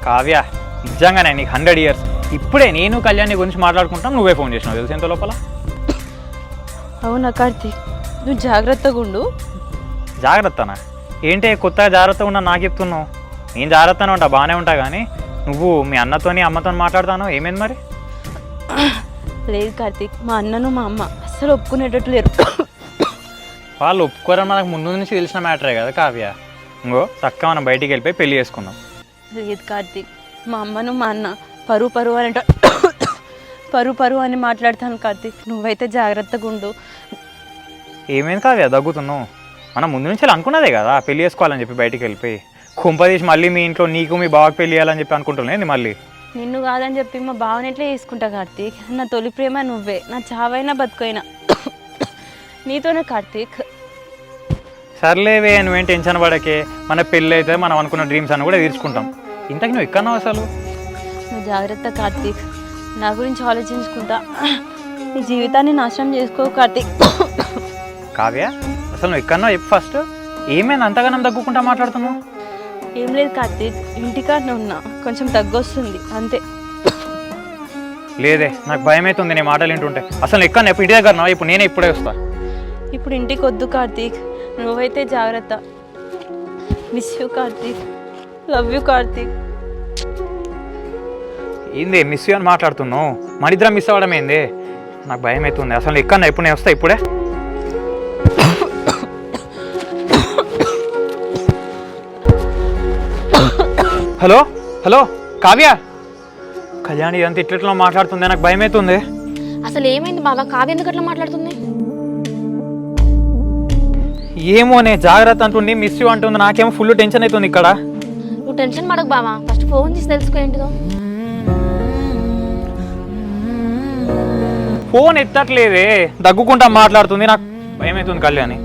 కావ్య నిజంగానే నీకు 100 years. ఇప్పుడే నేను కళ్యాణ్ గురించి మాట్లాడుకుంటాం, నువ్వే ఫోన్ చేసినావు తెలుసు ఎంత లోపల. అవునా కార్తీక్, నువ్వు జాగ్రత్తగా ఉండు. జాగ్రత్తనా ఏంటి, కొత్తగా జాగ్రత్తగా ఉన్నా నాకు చెప్తున్నావు? నేను జాగ్రత్తనే ఉంటా, బాగానే ఉంటా, కానీ నువ్వు మీ అన్నతోని అమ్మతో మాట్లాడతాను ఏమైంది మరి? లేదు కార్తీక్, మా అన్నను మా అమ్మ అస్సలు ఒప్పుకునేటట్టు లేరు. వాళ్ళు ఒప్పుకోరని మనకు ముందు నుంచి తెలిసిన మ్యాటరే కదా కావ్య. ఇంకో చక్కగా మనం బయటికి వెళ్ళిపోయి పెళ్లి చేసుకుందాం. లేదు కార్తీక్, మా అమ్మను మా అన్న పరువు అని పరువు అని మాట్లాడతాను కార్తీక్, నువ్వైతే జాగ్రత్తగా ఉండు. ఏమైంది కావ్య దగ్గుతున్నావు? మనం ముందు నుంచి అనుకున్నదే కదా పెళ్లి చేసుకోవాలని చెప్పి బయటికి వెళ్ళిపోయి కుంపదీసి మళ్ళీ మీ ఇంట్లో నీకు మీ బావకు పెళ్లి చేయాలని చెప్పి అనుకుంటున్నాను. మళ్ళీ నిన్ను కాదని చెప్పి మా బావని ఎట్లా చేసుకుంటా కార్తీక్? నా తొలి ప్రేమ నువ్వే, నా చావైనా బతుకైనా నీతోనే కార్తీక్. సర్లేవే నువ్వేం టెన్షన్ పడకే, మన పెళ్ళి అయితే మనం అనుకున్న డ్రీమ్స్ అన్ని కూడా తీర్చుకుంటాం. ఇంతకు నువ్వు ఎక్కడున్నావు అసలు? నువ్వు జాగ్రత్త కార్తీక్, నా గురించి ఆలోచించుకుంటా నీ జీవితాన్ని నాశనం చేసుకో కార్తీక్. కావ్య అసలు నువ్వు ఎక్కడున్నావు చెప్పు ఫస్ట్. ఏమైంది అంతగానం దగ్గుకుంటా మాట్లాడుతున్నావు? ఏం లేదు కార్తీక్, ఇంటికాడనే ఉన్నా, కొంచెం తగ్గొస్తుంది అంతే. లేదే నాకు భయం అవుతుంది నీ మాటలు వింటుంటే. అసలు ఎక్కడ ఎప్పుడు ఇంటి దగ్గర ఇప్పుడు నేనే ఇప్పుడే వస్తా. ఇప్పుడు ఇంటికి వద్దు కార్తీక్, నువ్వైతే జాగ్రత్త. Miss you Karthik, love you Karthik. ఏంది మిస్ అని మాట్లాడుతున్నావు? మన ఇద్దరం మిస్ అవ్వడం ఏంది? నాకు భయం అవుతుంది అసలు. ఎక్కడ ఎప్పుడు నేను వస్తా ఇప్పుడే. హలో హలో కావ్య, కళ్యాణి ఇదంతా ఇట్లా మాట్లాడుతుంది, నాకు భయం అవుతుంది. అసలు ఏమైంది బాబా? కావ్య ఎందుకు అట్లా మాట్లాడుతుంది? ఏమోనే జాగ్రత్త అంటుంది, మిస్ యూ అంటుంది, నాకేమో ఫుల్ టెన్షన్ అవుతుంది ఇక్కడ. నువ్వు టెన్షన్ పడకు బావా, ఫస్ట్ ఫోన్ తీసి తెలుసుకో ఏంటిదో. ఫోన్ ఎత్తట్లేదే, దగ్గుకుంటా మాట్లాడుతుంది, నాకు భయం అవుతుంది కళ్యాణి.